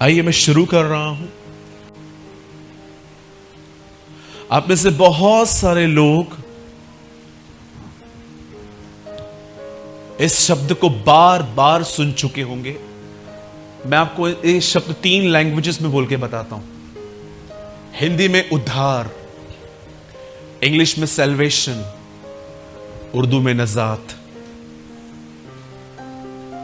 आइए मैं शुरू कर रहा हूं। आप में से बहुत सारे लोग इस शब्द को बार बार सुन चुके होंगे। मैं आपको ये शब्द 3 लैंग्वेजेस में बोल के बताता हूं। हिंदी में उद्धार, इंग्लिश में सैल्वेशन, उर्दू में नजात।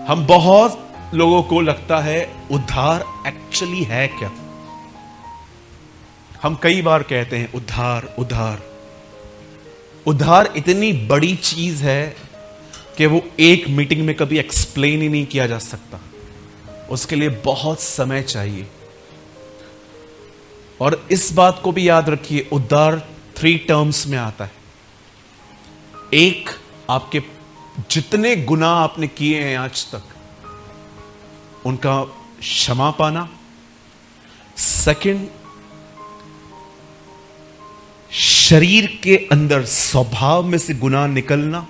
हम बहुत लोगों को लगता है उद्धार एक्चुअली है क्या। हम कई बार कहते हैं उद्धार उद्धार। उद्धार इतनी बड़ी चीज है कि वो एक मीटिंग में कभी एक्सप्लेन ही नहीं किया जा सकता। उसके लिए बहुत समय चाहिए। और इस बात को भी याद रखिए, उद्धार 3 टर्म्स में आता है। एक, आपके जितने गुनाह आपने किए हैं आज तक उनका क्षमा पाना। सेकंड, शरीर के अंदर स्वभाव में से गुनाह निकलना।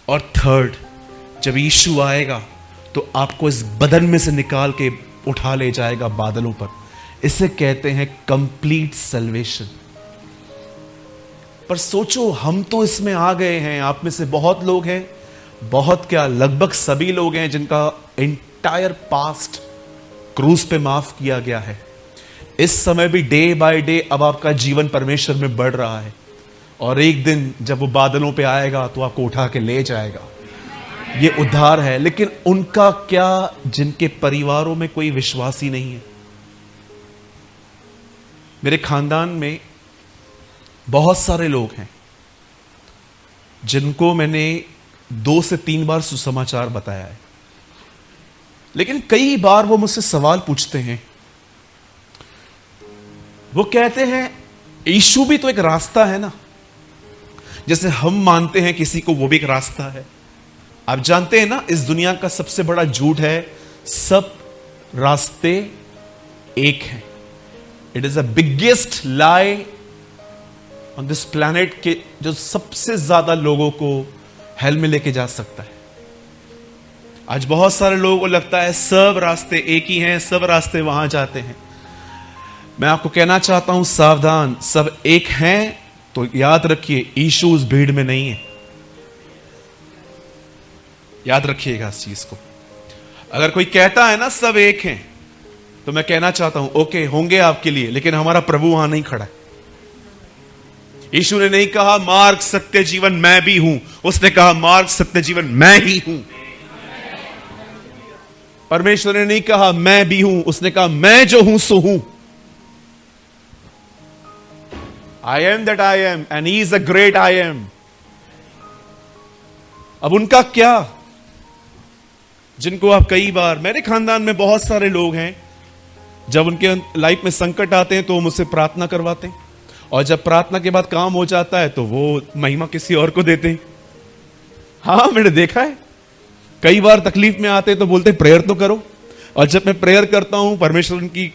और थर्ड, जब यीशु आएगा तो आपको इस बदन में से निकाल के उठा ले जाएगा बादलों पर। इसे कहते हैं कंप्लीट सल्वेशन। पर सोचो, हम तो इसमें आ गए हैं। आप में से बहुत लोग हैं, बहुत क्या लगभग सभी लोग हैं जिनका एंटायर पास्ट क्रूस पे माफ किया गया है। इस समय भी डे बाय डे अब आपका जीवन परमेश्वर में बढ़ रहा है। और एक दिन जब वो बादलों पे आएगा तो आपको उठा के ले जाएगा। ये उद्धार है। लेकिन उनका क्या जिनके परिवारों में कोई विश्वासी नहीं है। मेरे खानदान में बहुत सारे लोग हैं जिनको मैंने 2 से 3 बार सुसमाचार बताया है। लेकिन कई बार वो मुझसे सवाल पूछते हैं। वो कहते हैं यीशु भी तो एक रास्ता है ना। जैसे हम मानते हैं किसी को, वो भी एक रास्ता है। आप जानते हैं ना, इस दुनिया का सबसे बड़ा झूठ है सब रास्ते एक हैं। It is the biggest lie on this planet के जो सबसे ज्यादा लोगों को हेल में लेके जा सकता है। आज बहुत सारे लोगों को लगता है सब रास्ते एक ही हैं, सब रास्ते वहां जाते हैं। मैं आपको कहना चाहता हूं, सावधान, सब एक हैं तो याद रखिए यीशु उस भीड़ में नहीं है। याद रखिएगा इस चीज को। अगर कोई कहता है ना सब एक हैं, तो मैं कहना चाहता हूं ओके, होंगे आपके लिए, लेकिन हमारा प्रभु वहां नहीं खड़ा है। यीशु ने नहीं कहा मार्ग सत्य जीवन मैं भी हूं, उसने कहा मार्ग सत्य जीवन मैं ही हूं। परमेश्वर ने नहीं कहा मैं भी हूं, उसने कहा मैं जो हूं सो हूं। I am that I am and he is a great I am। अब उनका क्या, जिनको आप कई बार, मेरे खानदान में बहुत सारे लोग हैं, जब उनके लाइफ में संकट आते हैं तो वो मुझसे प्रार्थना करवाते हैं। और जब प्रार्थना के बाद काम हो जाता है तो वो महिमा किसी और को देते हैं। हाँ, मैंने देखा है। कई बार तकलीफ में आते हैं तो बोलते हैं प्रेयर तो करो। और जब मैं प्रेयर करता हूं, परमेश्वर उनकी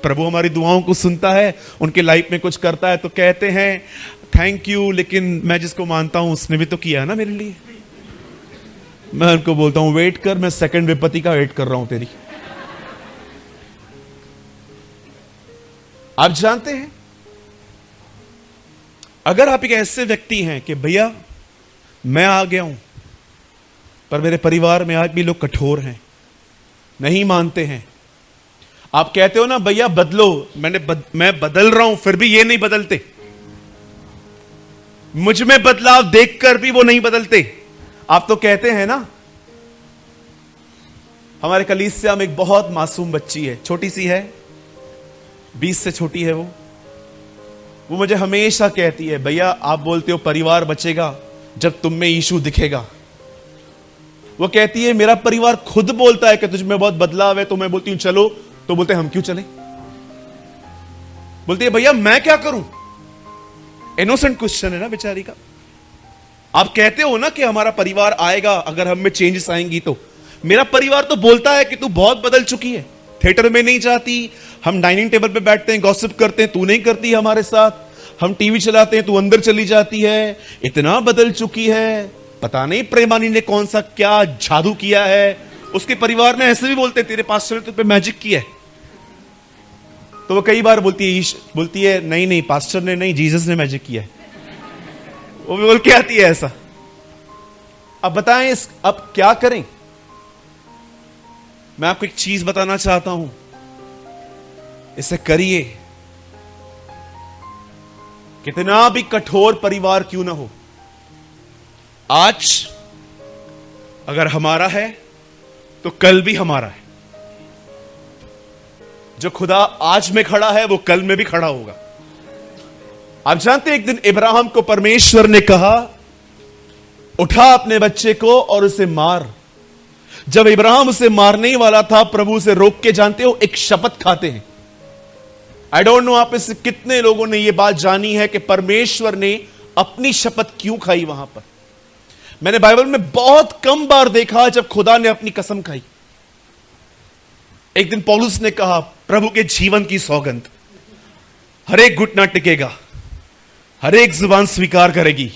प्रभु हमारी दुआओं को सुनता है, उनके लाइफ में कुछ करता है, तो कहते हैं थैंक यू, लेकिन मैं जिसको मानता हूं उसने भी तो किया है ना मेरे लिए। मैं उनको बोलता हूं वेट कर, मैं सेकंड विपत्ति का वेट कर रहा हूं तेरी। आप जानते हैं, अगर आप एक ऐसे व्यक्ति हैं कि भैया मैं आ गया हूं पर मेरे परिवार में आज भी लोग कठोर हैं, नहीं मानते हैं। आप कहते हो ना भैया बदलो, मैं बदल रहा हूं फिर भी ये नहीं बदलते, मुझ में बदलाव देखकर भी वो नहीं बदलते। आप तो कहते हैं ना। हमारे कलीसिया में एक बहुत मासूम बच्ची है, छोटी सी है, 20 से छोटी है वो मुझे हमेशा कहती है भैया आप बोलते हो परिवार बचेगा जब तुम में यीशु दिखेगा। वो कहती है मेरा परिवार खुद बोलता है कि तुझ में बहुत बदलाव है, तो मैं बोलती हूं चलो, तो बोलते हैं हम क्यों चले। बोलती है भैया मैं क्या करूं। इनोसेंट क्वेश्चन है ना बेचारी का। आप कहते हो ना कि हमारा परिवार आएगा अगर हम में चेंजेस आएंगी, तो मेरा परिवार तो बोलता है कि तू बहुत बदल चुकी है, थिएटर में नहीं जाती, हम डाइनिंग टेबल पे बैठते हैं गॉसिप करते हैं, तू नहीं करती हमारे साथ, हम टीवी चलाते हैं तू अंदर चली जाती है, इतना बदल चुकी है, पता नहीं प्रेमानी ने कौन सा क्या जादू किया है, उसके परिवार में ऐसे भी बोलते हैं तेरे पास्टर ने तुझ पे मैजिक किया है। तो वो कई बार बोलती है नहीं नहीं पास्टर ने नहीं, जीसस ने मैजिक किया है। वो भी बोल के आती है ऐसा। अब बताएं अब क्या करें? मैं आपको एक चीज बताना चाहता हूं, इसे करिए। कितना भी कठोर परिवार क्यों ना हो, आज अगर हमारा है तो कल भी हमारा है। जो खुदा आज में खड़ा है वो कल में भी खड़ा होगा। आप जानते हैं एक दिन इब्राहिम को परमेश्वर ने कहा उठा अपने बच्चे को और उसे मार। जब इब्राहिम उसे मारने ही वाला था, प्रभु से रोक के, जानते हो, एक शपथ खाते हैं। आई डोंट नो आप इससे कितने लोगों ने यह बात जानी है कि परमेश्वर ने अपनी शपथ क्यों खाई वहां पर। मैंने बाइबल में बहुत कम बार देखा जब खुदा ने अपनी कसम खाई। एक दिन पौलुस ने कहा प्रभु के जीवन की सौगंध, हर एक घुटना टिकेगा, हर एक जुबान स्वीकार करेगी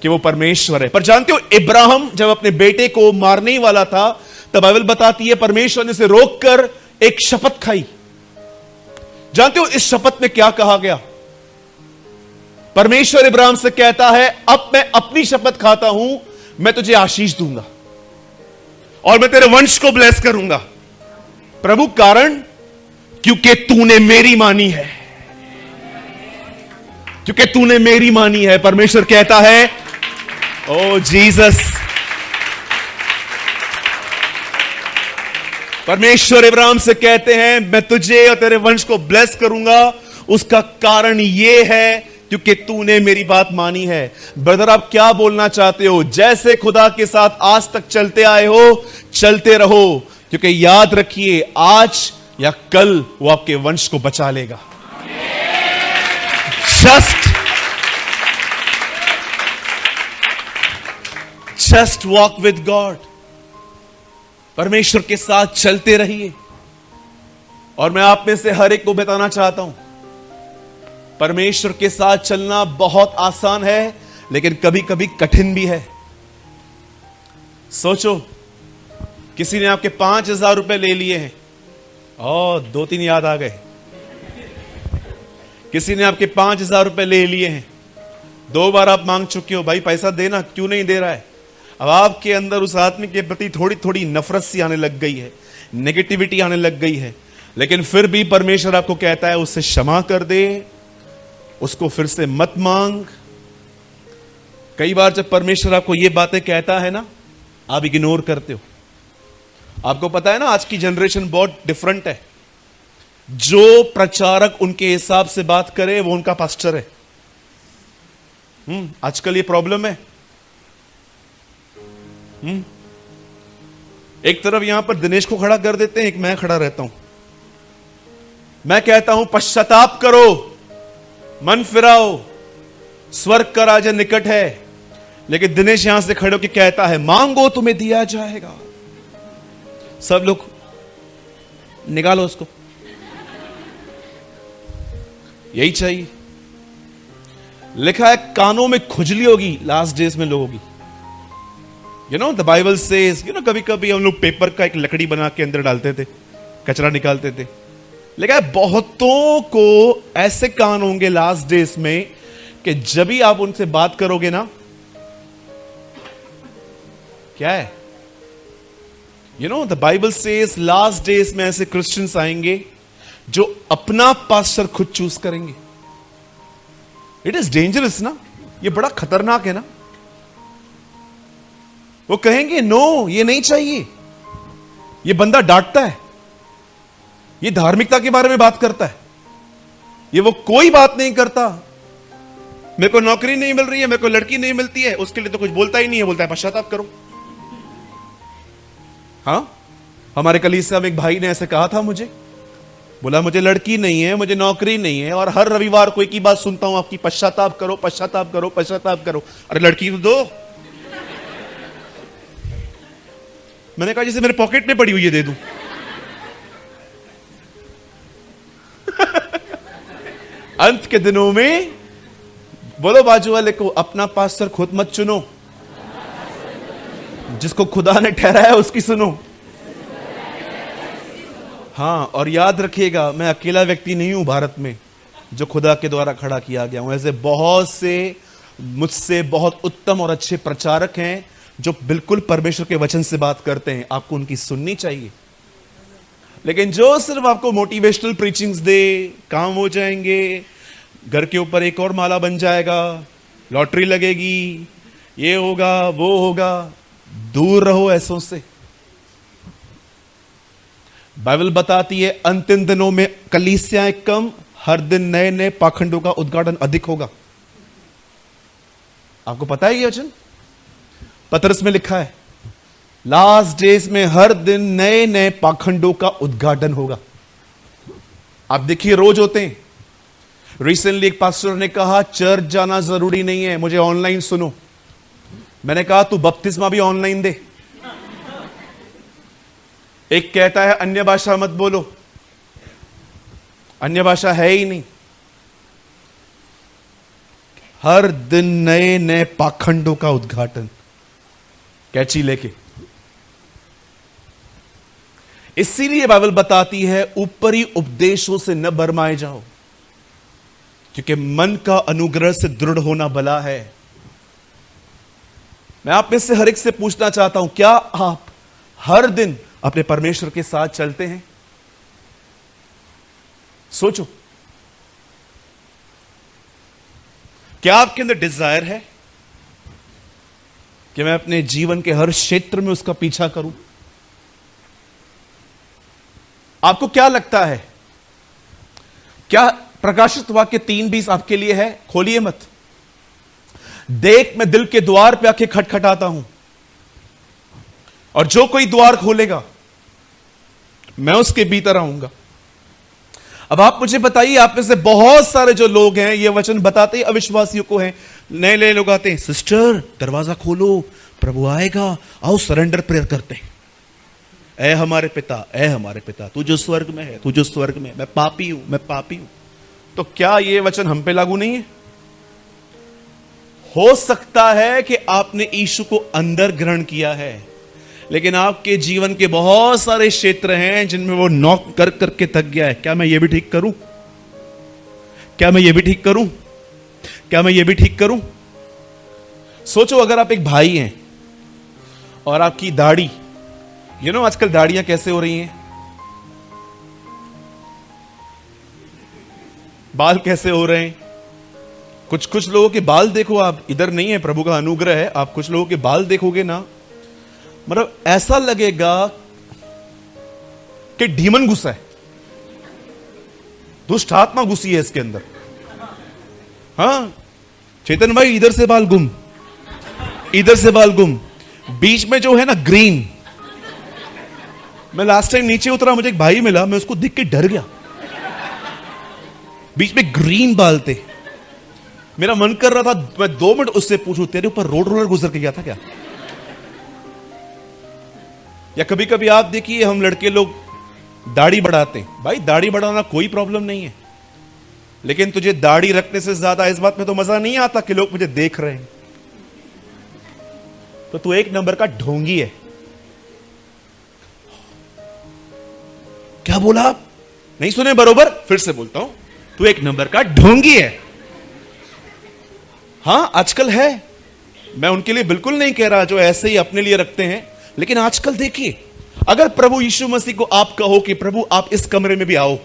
कि वो परमेश्वर है। पर जानते हो इब्राहिम जब अपने बेटे को मारने ही वाला था, तब बाइबल बताती है परमेश्वर ने उसे रोककर एक शपथ खाई। जानते हो इस शपथ में क्या कहा गया? परमेश्वर इब्राहिम से कहता है अब मैं अपनी शपथ खाता हूं, मैं तुझे आशीष दूंगा और मैं तेरे वंश को ब्लेस करूंगा। प्रभु कारण, क्योंकि तूने मेरी मानी है, क्योंकि तूने मेरी मानी है। परमेश्वर कहता है ओ जीसस, परमेश्वर इब्राहिम से कहते हैं मैं तुझे और तेरे वंश को ब्लेस करूंगा। उसका कारण यह है क्योंकि तूने मेरी बात मानी है। ब्रदर आप क्या बोलना चाहते हो? जैसे खुदा के साथ आज तक चलते आए हो, चलते रहो, क्योंकि याद रखिए आज या कल वो आपके वंश को बचा लेगा। Just walk with God. परमेश्वर के साथ चलते रहिए। और मैं आप में से हर एक को बताना चाहता हूं, परमेश्वर के साथ चलना बहुत आसान है, लेकिन कभी कभी कठिन भी है। सोचो, किसी ने आपके 5,000 रुपए ले लिए हैं और 2-3 याद आ गए। किसी ने आपके 5,000 रुपए ले लिए हैं, 2 बार आप मांग चुके हो, भाई पैसा देना, क्यों नहीं दे रहा है। अब आपके अंदर उस आदमी के प्रति थोड़ी थोड़ी नफरत सी आने लग गई है, नेगेटिविटी आने लग गई है, लेकिन फिर भी परमेश्वर आपको कहता है उससे क्षमा कर दे, उसको फिर से मत मांग। कई बार जब परमेश्वर आपको ये बातें कहता है ना, आप इग्नोर करते हो। आपको पता है ना आज की जनरेशन बहुत डिफरेंट है। जो प्रचारक उनके हिसाब से बात करे वो उनका पास्टर है। आजकल ये प्रॉब्लम है। एक तरफ यहां पर दिनेश को खड़ा कर देते हैं, एक मैं खड़ा रहता हूं। मैं कहता हूं पश्चाताप करो, मन फिराओ, स्वर्ग का राजा निकट है। लेकिन दिनेश यहां से खड़े होकर कहता है मांगो तुम्हें दिया जाएगा। सब लोग निकालो उसको। यही चाहिए। लिखा है कानों में खुजली होगी लास्ट डेज में लोगों की। You know the Bible says, you know कभी कभी हम लोग पेपर का एक लकड़ी बना के अंदर डालते थे, कचरा निकालते थे। लिखा है बहुतों को ऐसे कान होंगे लास्ट डेज में कि जब भी आप उनसे बात करोगे ना, क्या है, you know the Bible says last days में ऐसे क्रिश्चियंस आएंगे जो अपना पास्टर खुद चूज करेंगे। इट इज डेंजरस ना, ये बड़ा खतरनाक है ना। वो कहेंगे नो ये नहीं चाहिए, ये बंदा डांटता है, ये धार्मिकता के बारे में बात करता है, ये वो कोई बात नहीं करता। मेरे को नौकरी नहीं मिल रही है, मेरे को लड़की नहीं मिलती है, उसके लिए तो कुछ बोलता ही नहीं है, बोलता है पश्चाताप करो। हाँ, हमारे कलीसिया में एक भाई ने ऐसे कहा था मुझे, बोला मुझे लड़की नहीं है, मुझे नौकरी नहीं है, और हर रविवार को एक ही बात सुनता हूं आपकी, पश्चाताप करो पश्चाताप करो पश्चाताप करो। अरे लड़की तो दो। मैंने कहा जैसे मेरे पॉकेट में पड़ी हुई है दे दूं। अंत के दिनों में बोलो बाजू वाले को, अपना पास्टर खुद मत चुनो, जिसको खुदा ने ठहराया उसकी सुनो। हाँ, और याद रखिएगा, मैं अकेला व्यक्ति नहीं हूं भारत में जो खुदा के द्वारा खड़ा किया गया हूं। ऐसे बहुत से मुझसे बहुत उत्तम और अच्छे प्रचारक हैं जो बिल्कुल परमेश्वर के वचन से बात करते हैं, आपको उनकी सुननी चाहिए। लेकिन जो सिर्फ आपको मोटिवेशनल प्रीचिंग्स दे, काम हो जाएंगे, घर के ऊपर एक और माला बन जाएगा, लॉटरी लगेगी, ये होगा वो होगा, दूर रहो ऐसों से। बाइबल बताती है अंतिम दिनों में कलीसियाएं कम, हर दिन नए नए पाखंडों का उद्घाटन अधिक होगा। आपको पता है ये वचन पतरस में लिखा है, लास्ट डेज में हर दिन नए नए पाखंडों का उद्घाटन होगा। आप देखिए रोज होते हैं। रिसेंटली एक पास्टर ने कहा चर्च जाना जरूरी नहीं है, मुझे ऑनलाइन सुनो। मैंने कहा तू बपतिस्मा भी ऑनलाइन दे। एक कहता है अन्य भाषा मत बोलो, अन्य भाषा है ही नहीं। हर दिन नए नए पाखंडों का उद्घाटन, कैची लेके। इसीलिए बाइबल बताती है ऊपरी उपदेशों से न भरमाए जाओ, क्योंकि मन का अनुग्रह से दृढ़ होना भला है। मैं आप में से हर एक से पूछना चाहता हूं, क्या आप हर दिन अपने परमेश्वर के साथ चलते हैं? सोचो, क्या आपके अंदर डिजायर है कि मैं अपने जीवन के हर क्षेत्र में उसका पीछा करूं? आपको क्या लगता है, क्या प्रकाशित वाक्य 3:20 आपके लिए है? खोलिए मत। देख मैं दिल के द्वार पे आके खटखटाता हूं, और जो कोई द्वार खोलेगा मैं उसके भीतर आऊंगा। अब आप मुझे बताइए, आप में से बहुत सारे जो लोग हैं ये वचन बताते ही अविश्वासियों को हैं। नए नए लोग आते हैं, सिस्टर दरवाजा खोलो, प्रभु आएगा, आओ सरेंडर प्रेयर करते हैं। ऐ हमारे पिता, ऐ हमारे पिता, तू जो स्वर्ग में है, तू जो स्वर्ग में है, मैं पापी हूं, मैं पापी हूं। तो क्या ये वचन हम पे लागू नहीं है? हो सकता है कि आपने यीशु को अंदर ग्रहण किया है, लेकिन आपके जीवन के बहुत सारे क्षेत्र हैं जिनमें वो नॉक कर करके थक गया है। क्या मैं ये भी ठीक करूं? क्या मैं ये भी ठीक करूं? क्या मैं ये भी ठीक करूं? सोचो, अगर आप एक भाई हैं और आपकी दाढ़ी, आजकल दाढ़ियां कैसे हो रही हैं, बाल कैसे हो रहे हैं। कुछ कुछ लोगों के बाल देखो, आप इधर नहीं है, प्रभु का अनुग्रह है, आप कुछ लोगों के बाल देखोगे ना, मतलब ऐसा लगेगा कि डीमन घुसा है, दुष्ट आत्मा घुसी है इसके अंदर। हाँ चेतन भाई, इधर से बाल गुम, इधर से बाल गुम, बीच में जो है ना ग्रीन। मैं लास्ट टाइम नीचे उतरा, मुझे एक भाई मिला, मैं उसको देख के डर गया। बीच में ग्रीन बाल थे। मेरा मन कर रहा था मैं 2 मिनट उससे पूछूं, तेरे ऊपर रोड रोलर गुजर के गया था क्या? या कभी कभी आप देखिए, हम लड़के लोग दाढ़ी बढ़ाते हैं। भाई दाढ़ी बढ़ाना कोई प्रॉब्लम नहीं है, लेकिन तुझे दाढ़ी रखने से ज्यादा इस बात में तो मजा नहीं आता कि लोग मुझे देख रहे हैं, तो तू एक नंबर का ढोंगी है। क्या बोला आप? नहीं सुने बरोबर? फिर से बोलता हूं, तू एक नंबर का ढोंगी है। हां आजकल है, मैं उनके लिए बिल्कुल नहीं कह रहा जो ऐसे ही अपने लिए रखते हैं, लेकिन आजकल देखिए, अगर प्रभु यीशु मसीह को आप कहो कि प्रभु आप इस कमरे में भी आओ,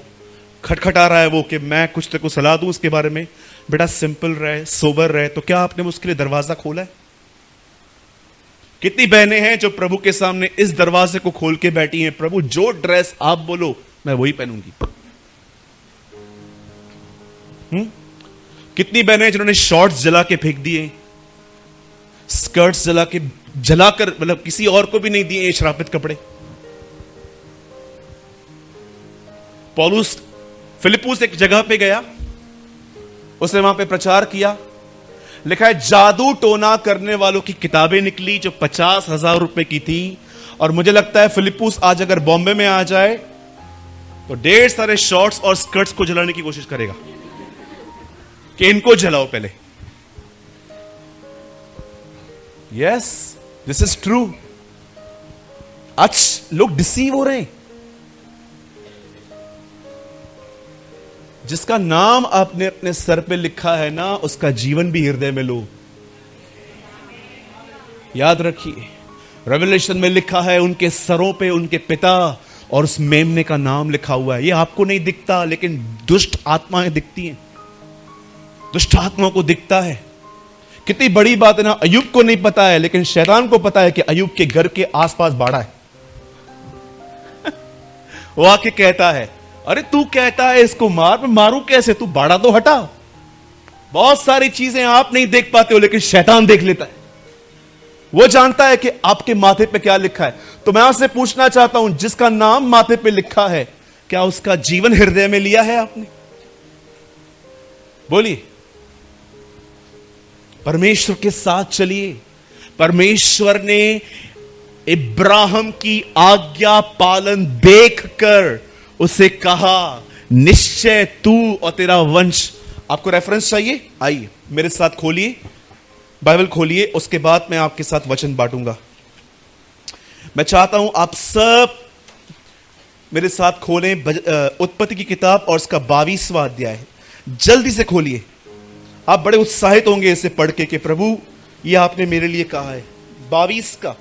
खटखटा रहा है वो कि मैं कुछ तेरे को सलाह दूं उसके बारे में, बेटा सिंपल रहे, सोबर रहे, तो क्या आपने उसके लिए दरवाजा खोला है? कितनी बहनें हैं जो प्रभु के सामने इस दरवाजे को खोल के बैठी हैं, प्रभु जो ड्रेस आप बोलो मैं वही पहनूंगी। कितनी बहनें हैं जिन्होंने शॉर्ट्स जला के फेंक दिए, स्कर्ट्स जलाकर मतलब किसी और को भी नहीं दिए ये श्रापित कपड़े। पौलुस फिलिप्पुस एक जगह पे गया, उसने वहां पे प्रचार किया, लिखा है जादू टोना करने वालों की किताबें निकली जो 50,000 रुपए की थी। और मुझे लगता है फिलिप्पुस आज अगर बॉम्बे में आ जाए तो ढेर सारे शॉर्ट्स और स्कर्ट्स को जलाने की कोशिश करेगा कि इनको जलाओ पहले। Yes, this is true. आज लोग डिसीव हो रहे हैं। जिसका नाम आपने अपने सर पे लिखा है ना, उसका जीवन भी हृदय में लो। याद रखिए, रेवलेशन में लिखा है उनके सरों पे उनके पिता और उस मेमने का नाम लिखा हुआ है। ये आपको नहीं दिखता, लेकिन दुष्ट आत्माएं दिखती हैं, दुष्ट आत्माओं को दिखता है। कितनी बड़ी बात है ना, अय्यूब को नहीं पता है, लेकिन शैतान को पता है कि अय्यूब के घर के आसपास बाड़ा है। वो आके कहता है, अरे तू कहता है इसको मार, मैं मारूं कैसे, तू बाड़ा तो हटा। बहुत सारी चीजें आप नहीं देख पाते हो, लेकिन शैतान देख लेता है। वो जानता है कि आपके माथे पे क्या लिखा है। तो मैं आपसे पूछना चाहता हूं, जिसका नाम माथे पे लिखा है, क्या उसका जीवन हृदय में लिया है आपने? बोलिए। परमेश्वर के साथ चलिए। परमेश्वर ने इब्राहिम की आज्ञा पालन देखकर उसे कहा, निश्चय तू और तेरा वंश। आपको रेफरेंस चाहिए? आइए मेरे साथ खोलिए, बाइबल खोलिए, उसके बाद मैं आपके साथ वचन बांटूंगा। मैं चाहता हूं आप सब मेरे साथ खोलें उत्पत्ति की किताब और उसका 22वां अध्याय। जल्दी से खोलिए। आप बड़े उत्साहित होंगे इसे पढ़ के कि प्रभु ये आपने मेरे लिए कहा है। 22 का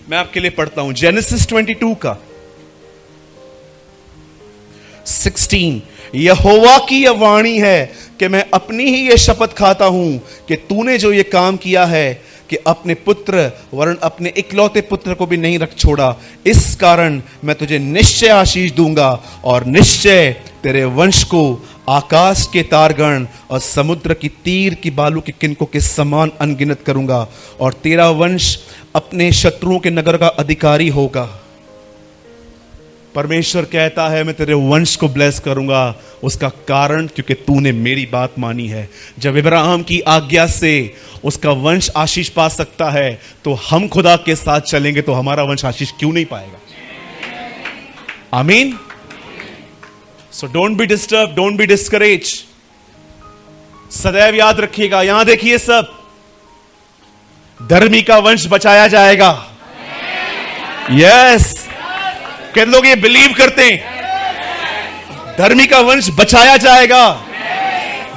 मैं आपके लिए पढ़ता हूं। जेनेसिस 22 का 16। यहोवा की यह वाणी है कि मैं अपनी ही यह शपथ खाता हूं कि तूने जो यह काम किया है कि अपने पुत्र वरन अपने इकलौते पुत्र को भी नहीं रख छोड़ा, इस कारण मैं तुझे निश्चय आशीष दूंगा और निश्चय तेरे वंश को आकाश के तारगण और समुद्र की तीर की बालू के किनको के समान अनगिनत करूंगा और तेरा वंश अपने शत्रुओं के नगर का अधिकारी होगा। परमेश्वर कहता है मैं तेरे वंश को ब्लेस करूंगा। उसका कारण क्योंकि तूने मेरी बात मानी है। जब इब्राहिम की आज्ञा से उसका वंश आशीष पा सकता है, तो हम खुदा के साथ चलेंगे तो हमारा वंश आशीष क्यों नहीं पाएगा? आमीन। So don't be disturb, don't be discourage. सदैव याद रखिएगा। यहां देखिए, सब धर्मी का वंश बचाया जाएगा। यस, कितने लोग ये बिलीव करते हैं? धर्मी का वंश बचाया जाएगा।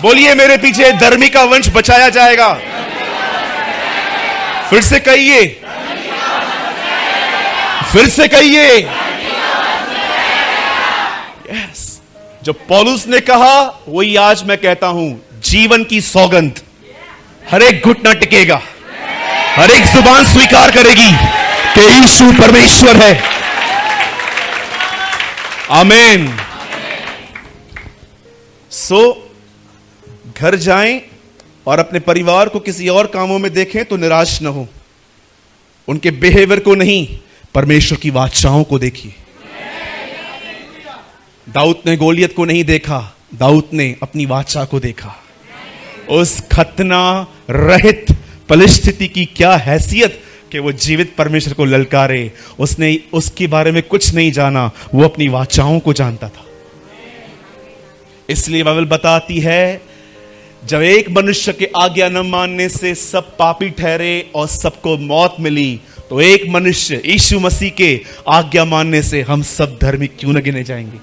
बोलिए मेरे पीछे, धर्मी का वंश बचाया जाएगा। फिर से कहिए, फिर से कहिए। यस, जो पौलुस ने कहा वही आज मैं कहता हूं। जीवन की सौगंध, हर एक घुटना टिकेगा, हर एक जुबान स्वीकार करेगी कि यीशु परमेश्वर है। आमीन। सो घर जाएं और अपने परिवार को किसी और कामों में देखें तो निराश न हो। उनके बिहेवियर को नहीं, परमेश्वर की वाचाओं को देखिए। दाऊद ने गोलियत को नहीं देखा, दाऊद ने अपनी वाचा को देखा। उस खतना रहित परिस्थिति की क्या हैसियत कि वो जीवित परमेश्वर को ललकारे। उसने उसके बारे में कुछ नहीं जाना, वो अपनी वाचाओं को जानता था। इसलिए बाइबल बताती है, जब एक मनुष्य के आज्ञा न मानने से सब पापी ठहरे और सबको मौत मिली, तो एक मनुष्य यीशु मसीह के आज्ञा मानने से हम सब धर्मी क्यों न गिने जाएंगे?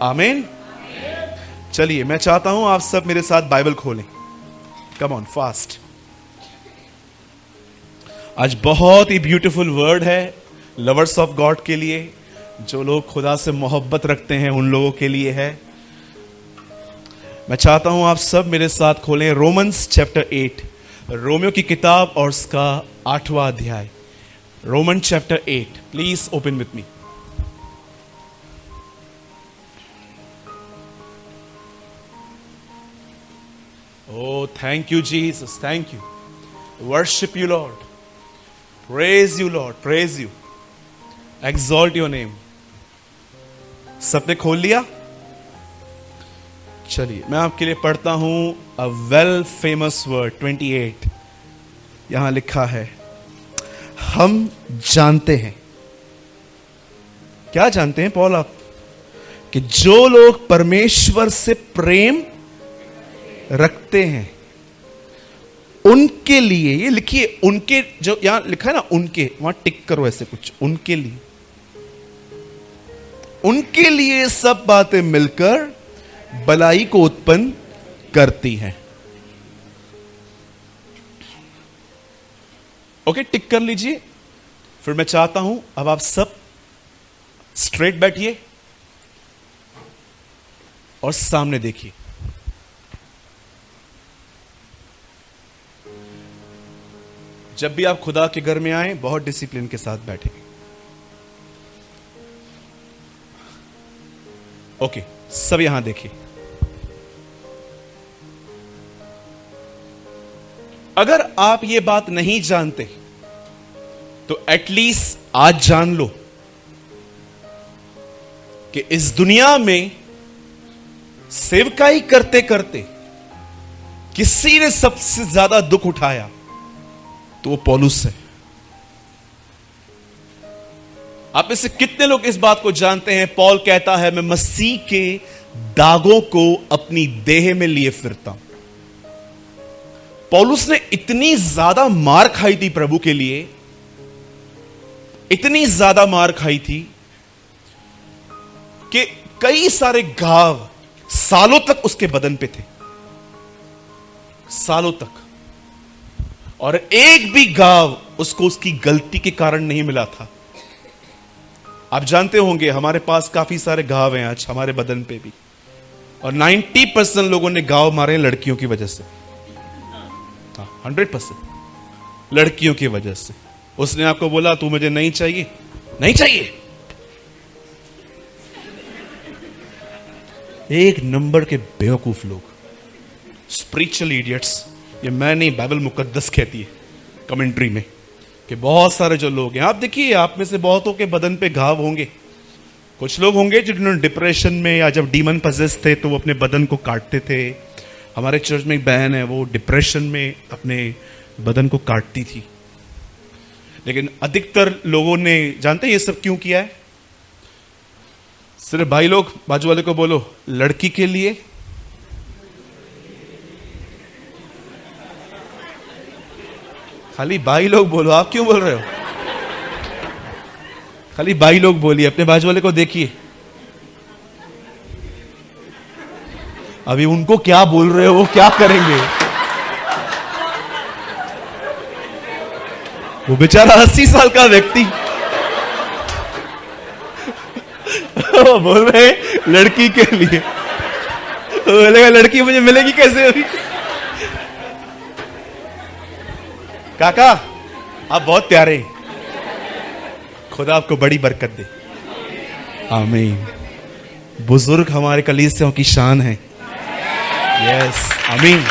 आमीन। चलिए, मैं चाहता हूं आप सब मेरे साथ बाइबल खोलें। Come on, fast. आज बहुत ही ब्यूटीफुल वर्ड है लवर्स ऑफ गॉड के लिए। जो लोग खुदा से मोहब्बत रखते हैं उन लोगों के लिए है। मैं चाहता हूं आप सब मेरे साथ खोलें रोमन्स चैप्टर 8, रोमियो की किताब और उसका 8वां अध्याय। Roman chapter 8, please open with me. Oh, thank you, Jesus. Thank you. Worship you, Lord. Praise you, Lord. Praise you. Exalt your name. सबने खोल लिया? चलिए, मैं आपके लिए पढ़ता हूं a well famous word 28। यहां लिखा है, हम जानते हैं। क्या जानते हैं पौल आप? कि जो लोग परमेश्वर से प्रेम रखते हैं उनके लिए, ये लिखिए, उनके, जो यहां लिखा है ना उनके, वहां टिक करो ऐसे कुछ, उनके लिए उनके लिए सब बातें मिलकर भलाई को उत्पन्न करती हैं। ओके, टिक कर लीजिए। फिर मैं चाहता हूं अब आप सब स्ट्रेट बैठिए और सामने देखिए। जब भी आप खुदा के घर में आए, बहुत डिसिप्लिन के साथ बैठे। ओके, सब यहां देखिए। अगर आप ये बात नहीं जानते तो एटलीस्ट आज जान लो कि इस दुनिया में सेवकाई करते करते किसी ने सबसे ज्यादा दुख उठाया तो वो पौलुस है। आप में से कितने लोग इस बात को जानते हैं? पौल कहता है, मैं मसीह के दागों को अपनी देह में लिए फिरता हूं। पौलुस ने इतनी ज्यादा मार खाई थी प्रभु के लिए, इतनी ज्यादा मार खाई थी कि कई सारे घाव सालों तक उसके बदन पे थे, सालों तक। और एक भी घाव उसको उसकी गलती के कारण नहीं मिला था। आप जानते होंगे हमारे पास काफी सारे घाव हैं आज हमारे बदन पे भी, और 90% लोगों ने घाव मारे लड़कियों की वजह से। 100% लड़कियों की वजह से। उसने आपको बोला तू मुझे नहीं चाहिए, नहीं चाहिए। एक नंबर के बेवकूफ लोग, स्पिरिचुअल इडियट्स। ये मैं नहीं, बाइबल मुकद्दस कहती है कमेंट्री में कि बहुत सारे जो लोग हैं, आप देखिए आप में से बहुतों के बदन पे घाव होंगे। कुछ लोग होंगे जिन्होंने डिप्रेशन में या जब डीमन पजेस थे तो वो अपने बदन को काटते थे। हमारे चर्च में एक बहन है, वो डिप्रेशन में अपने बदन को काटती थी। लेकिन अधिकतर लोगों ने, जानते हैं ये सब क्यों किया है? सिर्फ भाई लोग, बाजू वाले को बोलो, लड़की के लिए, खाली भाई लोग बोलो। आप क्यों बोल रहे हो? खाली भाई लोग बोलिए। अपने बाजू वाले को देखिए, अभी उनको क्या बोल रहे हो, वो क्या करेंगे? वो बेचारा 80 साल का व्यक्ति वो बोल रहे हैं लड़की के लिए। बोलेगा लड़की मुझे मिलेगी कैसे अभी? काका आप बहुत प्यारे हैं, खुदा आपको बड़ी बरकत दे। आमीन। बुजुर्ग हमारे कलीसियों की शान है। यस, आमीन।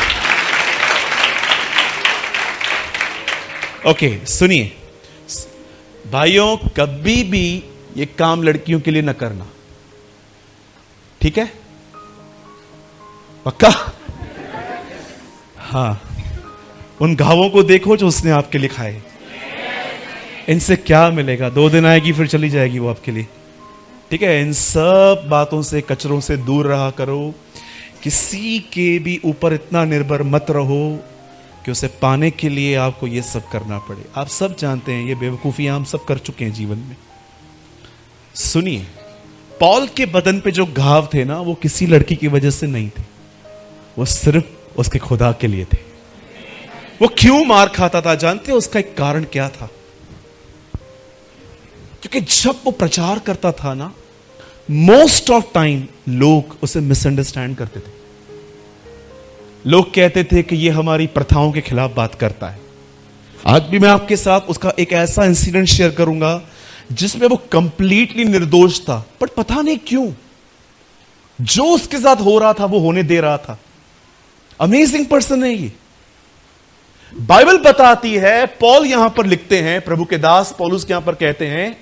ओके, सुनिए भाइयों, कभी भी ये काम लड़कियों के लिए न करना, ठीक है? पक्का? हाँ, उन घावों को देखो जो उसने आपके लिए खाए। इनसे क्या मिलेगा? 2 दिन आएगी फिर चली जाएगी वो आपके लिए, ठीक है? इन सब बातों से, कचरों से दूर रहा करो। किसी के भी ऊपर इतना निर्भर मत रहो कि उसे पाने के लिए आपको ये सब करना पड़े। आप सब जानते हैं ये बेवकूफियां हम सब कर चुके हैं जीवन में। सुनिए, पौल के बदन पे जो घाव थे ना, वो किसी लड़की की वजह से नहीं थे, वो सिर्फ उसके खुदा के लिए थे। वो क्यों मार खाता था जानते हो? उसका एक कारण क्या था? क्योंकि जब वो प्रचार करता था ना, मोस्ट ऑफ टाइम लोग उसे मिसअंडरस्टैंड करते थे। लोग कहते थे कि ये हमारी प्रथाओं के खिलाफ बात करता है। आज भी मैं आपके साथ उसका एक ऐसा इंसिडेंट शेयर करूंगा जिसमें वो कंप्लीटली निर्दोष था, पर पता नहीं क्यों जो उसके साथ हो रहा था वो होने दे रहा था। अमेजिंग पर्सन है ये। बाइबल बताती है, पौल यहां पर लिखते हैं, प्रभु के दास पौलुस यहां पर कहते हैं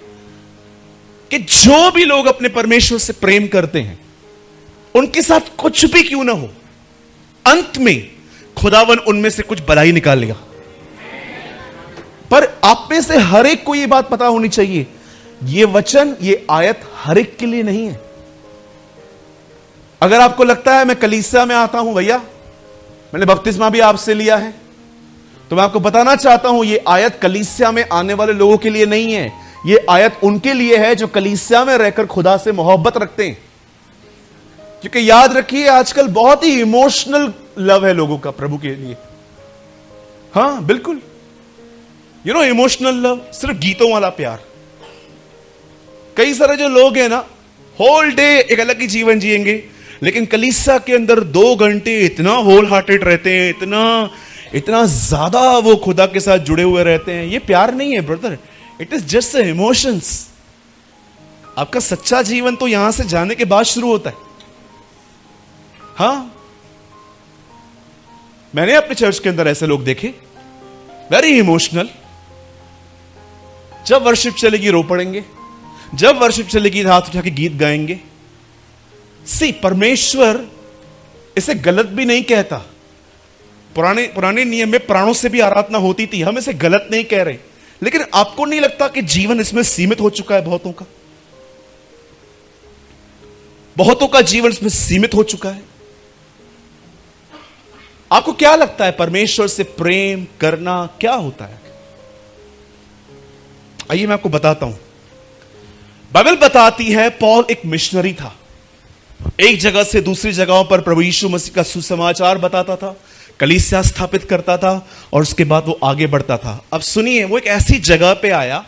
कि जो भी लोग अपने परमेश्वर से प्रेम करते हैं उनके साथ कुछ भी क्यों ना हो, अंत में खुदावन उनमें से कुछ भलाई निकाल लेगा। पर आप में से हर एक को यह बात पता होनी चाहिए, यह वचन, यह आयत हर एक के लिए नहीं है। अगर आपको लगता है मैं कलीसिया में आता हूं भैया, मैंने बपतिस्मा भी आपसे लिया है, तो मैं आपको बताना चाहता हूं यह आयत कलीसिया में आने वाले लोगों के लिए नहीं है, ये आयत उनके लिए है जो कलीसिया में रहकर खुदा से मोहब्बत रखते हैं। क्योंकि याद रखिए आजकल बहुत ही इमोशनल लव है लोगों का प्रभु के लिए। हां बिल्कुल, इमोशनल लव, सिर्फ गीतों वाला प्यार। कई सारे जो लोग हैं ना, होल डे एक अलग ही जीवन जिएंगे, लेकिन कलीसिया के अंदर 2 घंटे इतना होल हार्टेड रहते हैं, इतना ज्यादा वो खुदा के साथ जुड़े हुए रहते हैं। ये प्यार नहीं है brother, it is just emotions. आपका सच्चा जीवन तो यहां से जाने के बाद शुरू होता है। हां, मैंने अपने चर्च के अंदर ऐसे लोग देखे, वेरी इमोशनल। जब वर्शिप चलेगी रो पड़ेंगे, जब वर्शिप चलेगी हाथ उठा के गीत गाएंगे। परमेश्वर इसे गलत भी नहीं कहता। पुराने नियम में प्राणों से भी आराधना होती थी, हम इसे गलत नहीं कह रहे, लेकिन आपको नहीं लगता कि जीवन इसमें सीमित हो चुका है? बहुतों का जीवन इसमें सीमित हो चुका है। आपको क्या लगता है परमेश्वर से प्रेम करना क्या होता है? आइए मैं आपको बताता हूं। बाइबल बताती है पॉल एक मिशनरी था, एक जगह से दूसरी जगहों पर प्रभु यीशु मसीह का सुसमाचार बताता था, कलीसिया स्थापित करता था और उसके बाद वो आगे बढ़ता था। अब सुनिए, वो एक ऐसी जगह पे आया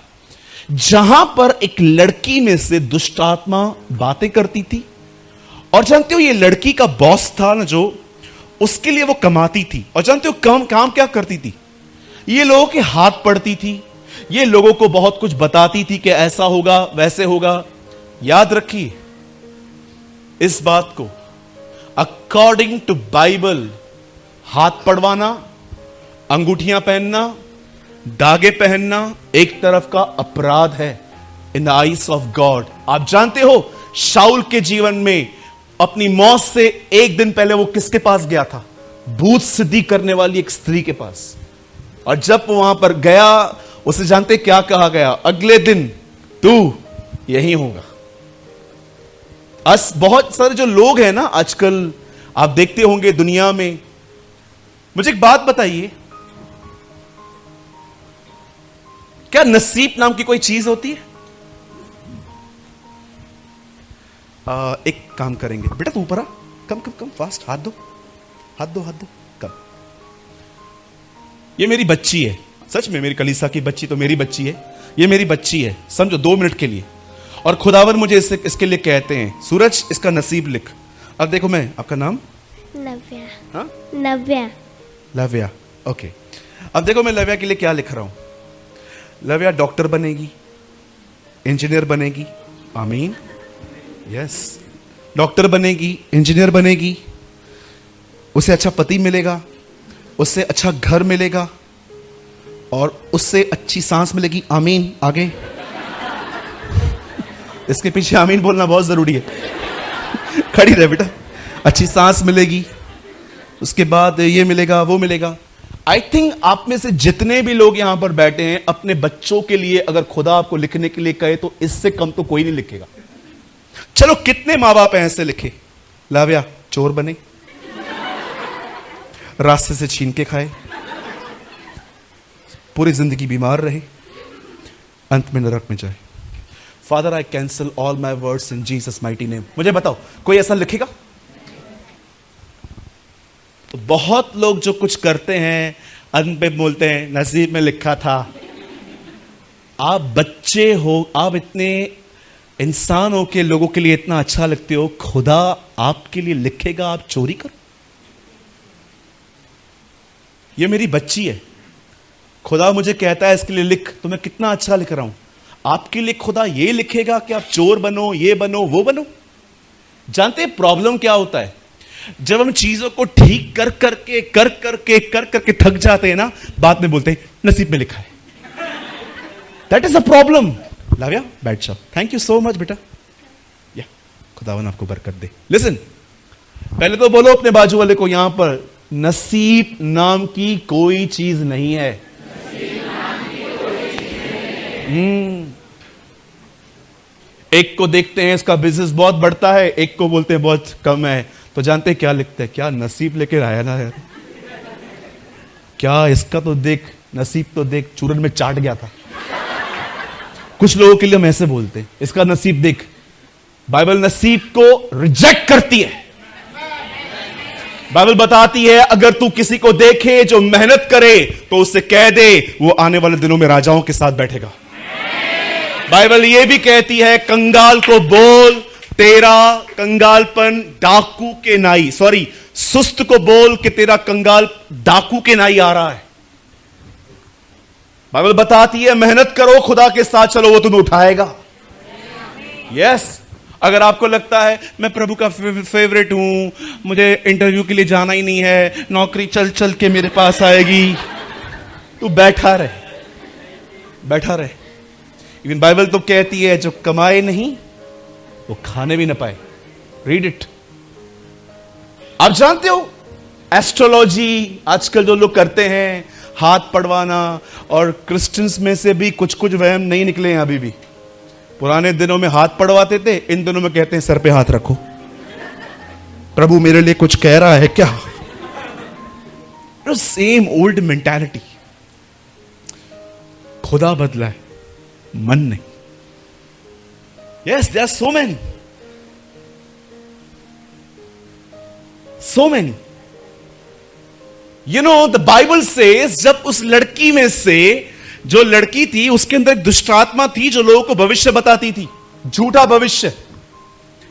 जहां पर एक लड़की में से दुष्ट आत्मा बातें करती थी। और जानते हो ये लड़की का बॉस था ना, जो उसके लिए वो कमाती थी। और जानते हो काम क्या करती थी? ये लोगों के हाथ पड़ती थी, ये लोगों को बहुत कुछ बताती थी कि ऐसा होगा वैसे होगा। याद रखिए इस बात को, अकॉर्डिंग टू बाइबल हाथ पड़वाना, अंगूठियां पहनना, धागे पहनना एक तरफ का अपराध है in the eyes of God. आप जानते हो शाऊल के जीवन में अपनी मौत से एक दिन पहले वो किसके पास गया था? भूत सिद्धि करने वाली एक स्त्री के पास। और जब वो वहां पर गया, उसे जानते क्या कहा गया? अगले दिन तू यही होगा। बहुत सारे जो लोग हैं ना आजकल, आप देखते होंगे दुनिया में। मुझे एक बात बताइए, क्या नसीब नाम की कोई चीज होती है? एक काम करेंगे बेटा, तू ऊपर आ, कम फास्ट, हाथ दो, कम। ये मेरी बच्ची है, सच में मेरी कलीसिया की बच्ची तो मेरी बच्ची है, ये मेरी बच्ची है, समझो 2 मिनट के लिए। और खुदावन मुझे इसके लिए कहते हैं, सूरज इसका नसीब लिख। अब देखो, मैं आपका नाम नव्या। हाँ, नव्या। ओके। अब देखो मैं लव्या के लिए क्या लिख रहा हूं। लव्या डॉक्टर बनेगी, इंजीनियर बनेगी, आमीन, यस। डॉक्टर बनेगी, इंजीनियर बनेगी, उसे अच्छा पति मिलेगा, उससे अच्छा घर मिलेगा और उससे अच्छी सांस मिलेगी, आमीन। आगे इसके पीछे आमीन बोलना बहुत जरूरी है। खड़ी रहे बेटा। अच्छी सांस मिलेगी, उसके बाद ये मिलेगा वो मिलेगा। आई थिंक आप में से जितने भी लोग यहां पर बैठे हैं, अपने बच्चों के लिए अगर खुदा आपको लिखने के लिए कहे तो इससे कम तो कोई नहीं लिखेगा। चलो कितने मां बाप हैं ऐसे लिखे? लाव्या चोर बने, रास्ते से छीन के खाए, पूरी जिंदगी बीमार रहे, अंत में नरक में जाए। Father I cancel all my words in Jesus mighty name. मुझे बताओ कोई ऐसा लिखेगा? तो बहुत लोग जो कुछ करते हैं अंत पे बोलते हैं नसीब में लिखा था। आप बच्चे हो, आप इतने इंसान हो के लोगों के लिए इतना अच्छा लगते हो, खुदा आपके लिए लिखेगा आप चोरी करो? ये मेरी बच्ची है, खुदा मुझे कहता है इसके लिए लिख, तो मैं कितना अच्छा लिख रहा हूं। आपके लिए खुदा ये लिखेगा कि आप चोर बनो, ये बनो, वो बनो? जानते हैं प्रॉब्लम क्या होता है? जब हम चीजों को ठीक कर करके थक जाते हैं ना, बाद में बोलते हैं नसीब में लिखा है। That is a problem. Lavya बैठ जाओ। थैंक यू सो मच बेटा, या खुदावन आपको बरकत दे। लिसन, पहले तो बोलो अपने बाजू वाले को, यहां पर नसीब नाम की कोई चीज नहीं है। एक को देखते हैं इसका बिजनेस बहुत बढ़ता है, एक को बोलते हैं बहुत कम है, तो जानते हैं क्या लिखते हैं? क्या नसीब लेकर आया ना यार, क्या इसका तो देख, नसीब तो देख चूरन में चाट गया था। कुछ लोगों के लिए हम ऐसे बोलते हैं, इसका नसीब देख। बाइबल नसीब को रिजेक्ट करती है। बाइबल बताती है अगर तू किसी को देखे जो मेहनत करे तो उससे कह दे वो आने वाले दिनों में राजाओं के साथ बैठेगा। बाइबल यह भी कहती है कंगाल को बोल तेरा कंगालपन डाकू के नाई, सॉरी सुस्त को बोल कि तेरा कंगाल डाकू के नाई आ रहा है। बाइबल बताती है मेहनत करो, खुदा के साथ चलो, वो तुम्हें उठाएगा। यस अगर आपको लगता है मैं प्रभु का फेवरेट हूं, मुझे इंटरव्यू के लिए जाना ही नहीं है, नौकरी चल चल के मेरे पास आएगी, तू बैठा रहे, बैठा रहे। लेकिन बाइबल तो कहती है जो कमाए नहीं वो खाने भी ना पाए। Read it. आप जानते हो एस्ट्रोलॉजी आजकल जो लोग करते हैं, हाथ पढ़वाना, और क्रिश्चियंस में से भी कुछ कुछ वहम नहीं निकले हैं अभी भी। पुराने दिनों में हाथ पढ़वाते थे, इन दिनों में कहते हैं सर पे हाथ रखो, प्रभु मेरे लिए कुछ कह रहा है क्या। Same old mentality. खुदा बदला है, मन नहीं। Yes there are so many. You know the Bible says जब उस लड़की में से, जो लड़की थी उसके अंदर एक दुष्ट आत्मा थी जो लोगों को भविष्य बताती थी, झूठा भविष्य।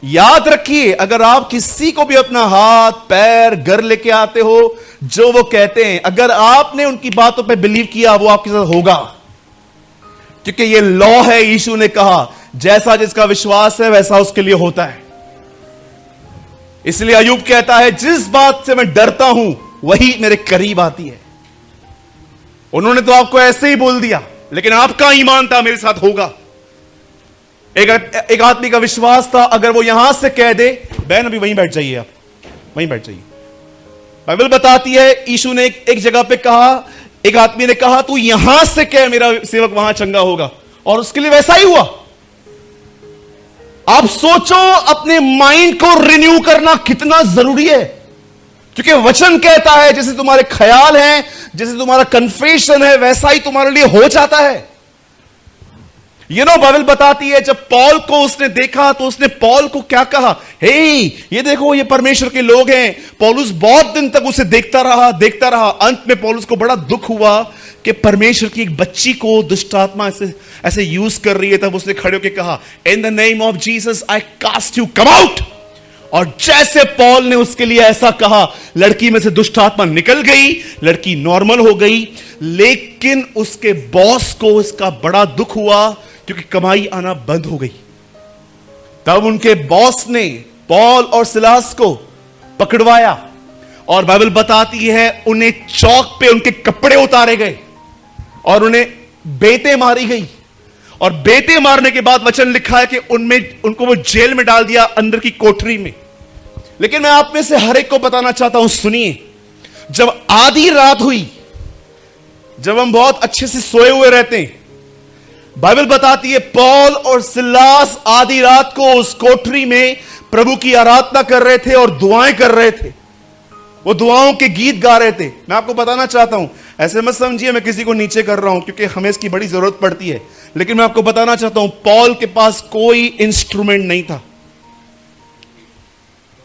याद रखिए अगर आप किसी को भी अपना हाथ पैर घर लेके आते हो, जो वो कहते हैं, अगर आपने उनकी बातों पे बिलीव किया वो आपके साथ होगा, क्योंकि ये लॉ है। यीशु ने कहा जैसा जिसका विश्वास है वैसा उसके लिए होता है। इसलिए अय्यूब कहता है जिस बात से मैं डरता हूं वही मेरे करीब आती है। उन्होंने तो आपको ऐसे ही बोल दिया, लेकिन आपका ईमान था मेरे साथ होगा। एक आदमी का विश्वास था, अगर वो यहां से कह दे, बहन अभी वहीं बैठ जाइए, आप वहीं बैठ जाइए। बाइबल बताती है यीशु ने एक जगह पे कहा, एक आदमी ने कहा तू यहां से कह मेरा सेवक वहां चंगा होगा, और उसके लिए वैसा ही हुआ। आप सोचो अपने माइंड को रिन्यू करना कितना जरूरी है, क्योंकि वचन कहता है जैसे तुम्हारे ख्याल हैं, जैसे तुम्हारा कन्फेशन है, वैसा ही तुम्हारे लिए हो जाता है। यू नो बाइबल बताती है जब पॉल को उसने देखा तो उसने पॉल को क्या कहा, हे ये देखो ये परमेश्वर के लोग हैं। पौलुस बहुत दिन तक उसे देखता रहा। अंत में पौलुस को बड़ा दुख हुआ कि परमेश्वर की एक बच्ची को दुष्ट आत्मा ऐसे यूज कर रही है। तब उसने खड़े होकर कहा in the name of Jesus I cast you, come out. और जैसे पॉल ने उसके लिए ऐसा कहा, लड़की में से दुष्ट आत्मा निकल गई, लड़की नॉर्मल हो गई। लेकिन उसके बॉस को इसका बड़ा दुख हुआ क्योंकि कमाई आना बंद हो गई। तब उनके बॉस ने पॉल और सिलास को पकड़वाया, और बाइबल बताती है उन्हें चौक पे उनके कपड़े उतारे गए और उन्हें बेटे मारी गई। और बेटे मारने के बाद वचन लिखा है कि उनको वो जेल में डाल दिया, अंदर की कोठरी में। लेकिन मैं आप में से हर एक को बताना चाहता हूं, सुनिए, जब आधी रात हुई, जब हम बहुत अच्छे से सोए हुए रहते हैं, बाइबल बताती है पॉल और सिलास आधी रात को उस कोठरी में प्रभु की आराधना कर रहे थे और दुआएं कर रहे थे। वो दुआओं के गीत गा रहे थे। मैं आपको बताना चाहता हूं, ऐसे मत समझिए मैं किसी को नीचे कर रहा हूं, क्योंकि हमें इसकी बड़ी जरूरत पड़ती है। लेकिन मैं आपको बताना चाहता हूं पॉल के पास कोई इंस्ट्रूमेंट नहीं था।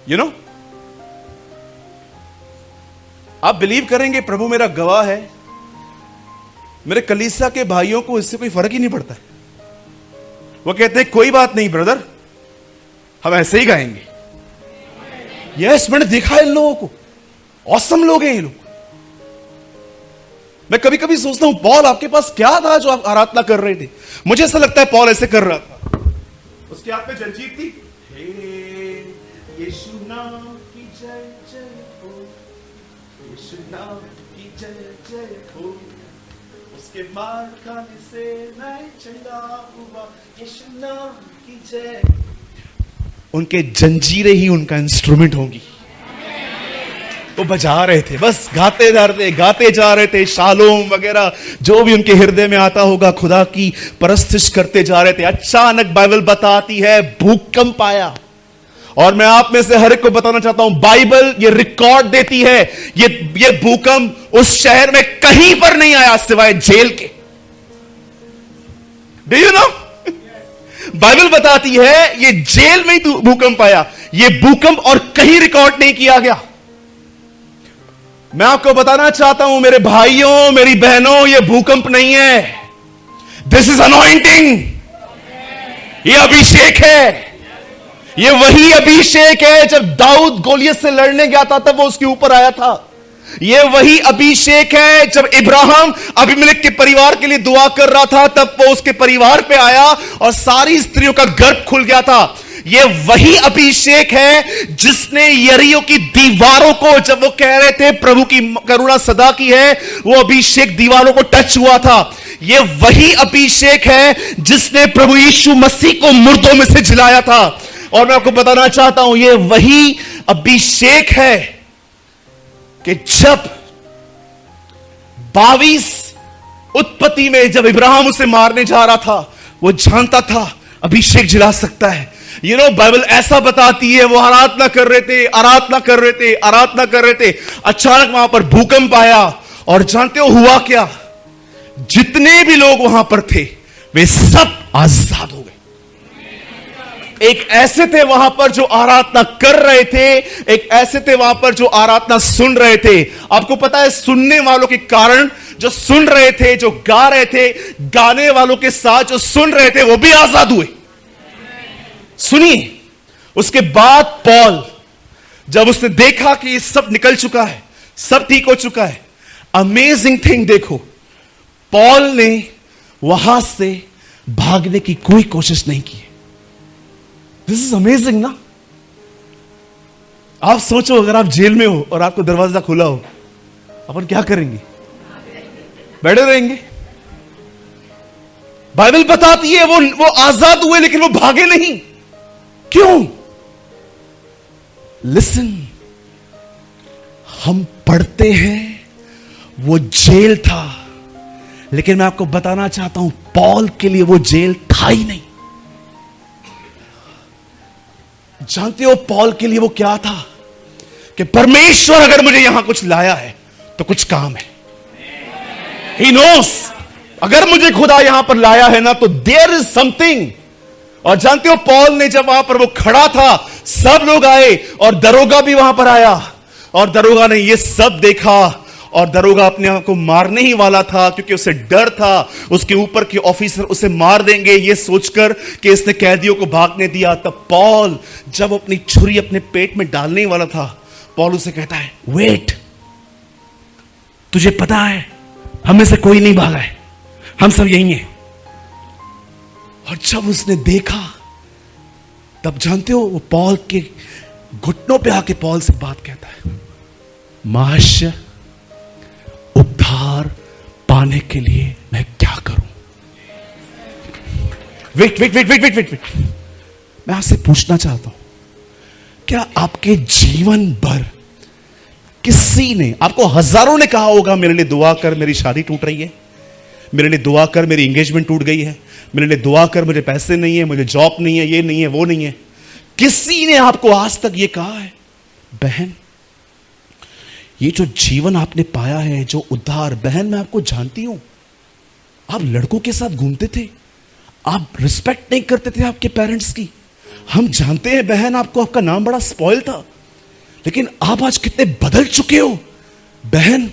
यू नो, आप बिलीव करेंगे, प्रभु मेरा गवाह है, मेरे कलीसिया के भाइयों को इससे कोई फर्क ही नहीं पड़ता है। वो कहते हैं कोई बात नहीं ब्रदर, हम ऐसे ही गाएंगे। यस, मैंने देखा है इन लोगों को, ऑसम लोग हैं ये लोग। मैं कभी कभी सोचता हूं पॉल आपके पास क्या था जो आप आराधना कर रहे थे। मुझे ऐसा लगता है पॉल ऐसे कर रहा था, उसके हाथ में जंजीर थी, हे यीशु नाम की जय जय हो, यीशु नाम की जय जय हो, उसके मार खाने से मैं चंगा हुआ, यीशु नाम की जय। उनके जंजीरें ही उनका इंस्ट्रूमेंट होंगी। वो बजा रहे थे, बस गाते जा रहे थे, शालोम वगैरह जो भी उनके हृदय में आता होगा, खुदा की परस्तिश करते जा रहे थे। अचानक बाइबल बताती है भूकंप आया। और मैं आप में से हर एक को बताना चाहता हूं, बाइबल ये रिकॉर्ड देती है, ये भूकंप उस शहर में कहीं पर नहीं आया सिवाय जेल के। डू यू नो, बाइबल बताती है ये जेल में ही भूकंप आया। ये भूकंप और कहीं रिकॉर्ड नहीं किया गया। मैं आपको बताना चाहता हूं मेरे भाइयों, मेरी बहनों, ये भूकंप नहीं है। This is anointing. ये अभिषेक है। ये वही अभिषेक है जब दाऊद गोलियत से लड़ने गया था तब वो उसके ऊपर आया था। ये वही अभिषेक है जब इब्राहिम अबीमेलेक के परिवार के लिए दुआ कर रहा था तब वो उसके परिवार पे आया और सारी स्त्रियों का गर्भ खुल गया था। ये वही अभिषेक है जिसने यरीहो की दीवारों को, जब वो कह रहे थे प्रभु की करुणा सदा की है, वो अभिषेक दीवारों को टच हुआ था। ये वही अभिषेक है जिसने प्रभु यीशु मसीह को मुर्दों में से जिलाया था। और मैं आपको बताना चाहता हूं ये वही अभिषेक है कि जब 22 उत्पत्ति में जब इब्राहिम उसे मारने जा रहा था, वो जानता था अभिषेक जिला सकता है। बाइबल ऐसा बताती है वो आराधना कर रहे थे, आराधना कर रहे थे, आराधना कर रहे थे। अचानक वहां पर भूकंप आया और जानते हो हुआ क्या? जितने भी लोग वहां पर थे वे सब आजाद हो गए। एक ऐसे थे वहां पर जो आराधना कर रहे थे, एक ऐसे थे वहां पर जो आराधना सुन रहे थे। आपको पता है सुनने वालों के कारण जो सुन रहे थे, जो गा रहे थे, गाने वालों के साथ जो सुन रहे थे वो भी आजाद हुए। सुनिए, उसके बाद पॉल जब उसने देखा कि ये सब निकल चुका है, सब ठीक हो चुका है, अमेजिंग थिंग देखो, पॉल ने वहां से भागने की कोई कोशिश नहीं की। दिस इज अमेजिंग ना। आप सोचो अगर आप जेल में हो और आपको दरवाजा खुला हो, अपन क्या करेंगे? बैठे रहेंगे? बाइबल बताती है वो आजाद हुए लेकिन वो भागे नहीं। क्यों? लिसन, हम पढ़ते हैं वो जेल था, लेकिन मैं आपको बताना चाहता हूं पॉल के लिए वो जेल था ही नहीं। जानते हो पॉल के लिए वो क्या था? कि परमेश्वर अगर मुझे यहां कुछ लाया है तो कुछ काम है। He knows, अगर मुझे खुदा यहां पर लाया है ना तो देयर इज समथिंग। और जानते हो पॉल ने जब वहां पर वो खड़ा था, सब लोग आए और दरोगा भी वहां पर आया और दरोगा ने ये सब देखा और दरोगा अपने आप को मारने ही वाला था क्योंकि उसे डर था उसके ऊपर के ऑफिसर उसे मार देंगे ये सोचकर कि इसने कैदियों को भागने दिया। तब पॉल जब अपनी छुरी अपने पेट में डालने ही वाला था, पॉल उसे कहता है वेट, तुझे पता है हम में से कोई नहीं भागा है, हम सब यही हैं। और जब उसने देखा तब जानते हो वो पॉल के घुटनों पे आके पॉल से बात कहता है, महाशय उद्धार पाने के लिए मैं क्या करूं? Wait wait wait wait wait wait wait, मैं आपसे पूछना चाहता हूं, क्या आपके जीवन भर किसी ने, आपको हजारों ने कहा होगा मेरे लिए दुआ कर मेरी शादी टूट रही है, मेरे लिए दुआ कर मेरी एंगेजमेंट टूट गई है, मेरे लिए दुआ कर मुझे पैसे नहीं है, मुझे जॉब नहीं है, ये नहीं है, वो नहीं है? किसी ने आपको आज तक ये कहा है? बहन, ये जो जीवन आपने पाया है, जो उद्धार, बहन मैं आपको जानती हूं, आप लड़कों के साथ घूमते थे, आप रिस्पेक्ट नहीं करते थे आपके पेरेंट्स की, हम जानते हैं बहन, आपको आपका नाम बड़ा स्पॉइल था, लेकिन आप आज कितने बदल चुके हो। बहन,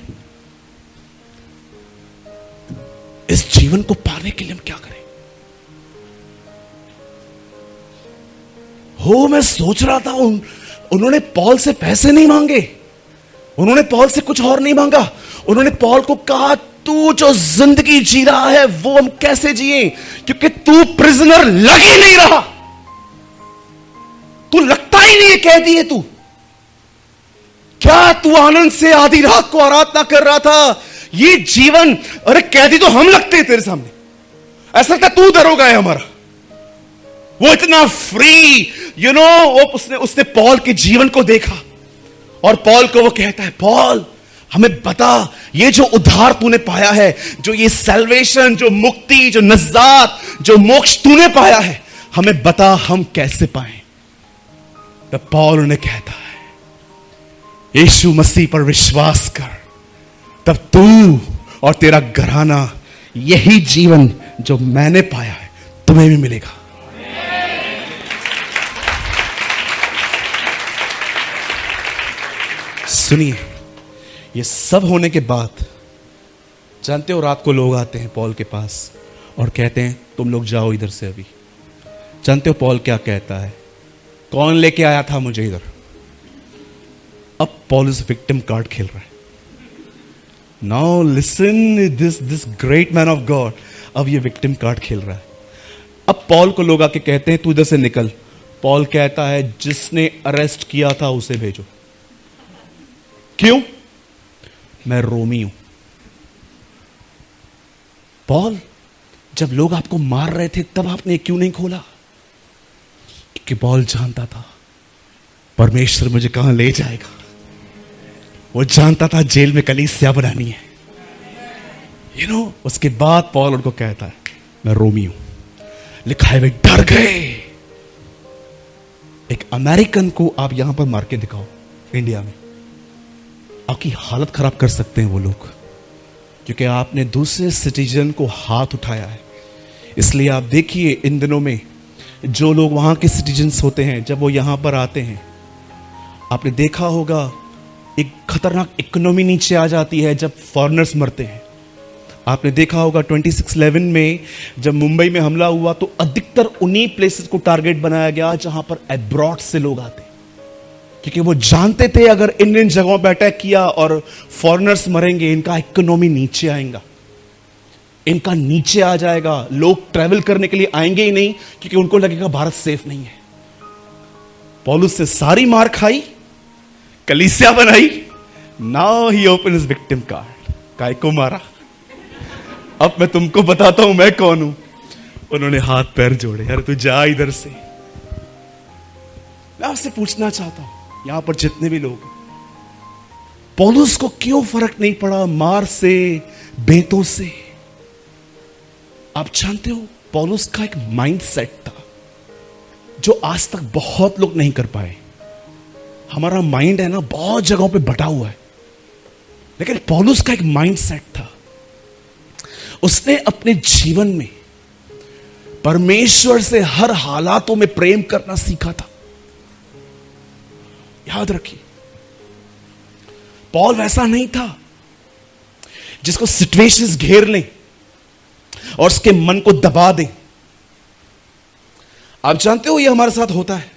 इस जीवन को पाने के लिए हम क्या करें? मैं सोच रहा था उन्होंने पॉल से पैसे नहीं मांगे, उन्होंने पॉल से कुछ और नहीं मांगा, उन्होंने पॉल को कहा तू जो जिंदगी जी रहा है वो हम कैसे जिए, क्योंकि तू प्रिजनर लग ही नहीं रहा, तू लगता ही नहीं है कैदी है तू। क्या तू आनंद से आधी रात को आराधना कर रहा था? ये जीवन, अरे कैदी तो हम लगते हैं तेरे सामने, ऐसा लगता तू दरोगा है हमारा। वो इतना फ्री, उसने पॉल के जीवन को देखा और पॉल को वो कहता है, पॉल हमें बता, ये जो उद्धार तूने पाया है, जो ये सैल्वेशन, जो मुक्ति, जो नजात, जो मोक्ष तूने पाया है, हमें बता हम कैसे पाएं। तब पॉल उन्हें कहता है, यीशु मसीह पर विश्वास कर, तब तू और तेरा घराना यही जीवन जो मैंने पाया है तुम्हें भी मिलेगा। सुनिए, ये सब होने के बाद जानते हो रात को लोग आते हैं पॉल के पास और कहते हैं तुम लोग जाओ इधर से अभी। जानते हो पॉल क्या कहता है? कौन लेके आया था मुझे इधर? अब पॉलस विक्टिम कार्ड खेल रहा है। Now listen this great man of God, अब ये विक्टिम कार्ड खेल रहा है। अब पॉल को लोग आके कहते हैं तू इधर से निकल। पॉल कहता है जिसने अरेस्ट किया था उसे भेजो। क्यों? मैं रोमी हूं। पॉल, जब लोग आपको मार रहे थे तब आपने क्यों नहीं खोला? क्योंकि पॉल जानता था परमेश्वर मुझे कहां ले जाएगा। वो जानता था जेल में कलीसिया बनानी है। उसके बाद पॉल उनको कहता है मैं रोमी हूं। लिखा है वे डर गए। एक अमेरिकन को आप यहां पर मार के दिखाओ इंडिया में, आपकी हालत खराब कर सकते हैं वो लोग, क्योंकि आपने दूसरे सिटीजन को हाथ उठाया है। इसलिए आप देखिए इन दिनों में जो लोग वहां के सिटीजन्स होते हैं, जब वो यहां पर आते हैं, आपने देखा होगा एक खतरनाक इकोनॉमी नीचे आ जाती है जब फॉरेनर्स मरते हैं। आपने देखा होगा 26/11 में जब मुंबई में हमला हुआ तो अधिकतर उन्हीं प्लेसेस को टारगेट बनाया गया जहां पर अब्रॉड से लोग आते, क्योंकि वो जानते थे अगर इन जगहों पर अटैक किया और फॉरेनर्स मरेंगे, इनका इकोनॉमी नीचे आएगा, इनका नीचे आ जाएगा। लोग ट्रैवल करने के लिए आएंगे ही नहीं, क्योंकि उनको लगेगा भारत सेफ नहीं है। पौलुस से सारी मार खाई, कलीसिया बनाई। Now he open his victim card. काय को मारा? अब मैं तुमको बताता हूं मैं कौन हूं। उन्होंने हाथ पैर जोड़े, अरे तू जा इधर से। मैं आपसे पूछना चाहता हूं यहां पर जितने भी लोग, पौलुस को क्यों फर्क नहीं पड़ा मार से, बेतों से? आप जानते हो पौलुस का एक माइंड सेट था जो आज तक बहुत लोग नहीं कर पाए। हमारा माइंड है ना बहुत जगहों पे बटा हुआ है, लेकिन पौलुस का एक माइंड सेट था। उसने अपने जीवन में परमेश्वर से हर हालातों में प्रेम करना सीखा था। याद रखिए, पॉल वैसा नहीं था जिसको सिचुएशंस घेर लें और उसके मन को दबा दें। आप जानते हो ये हमारे साथ होता है।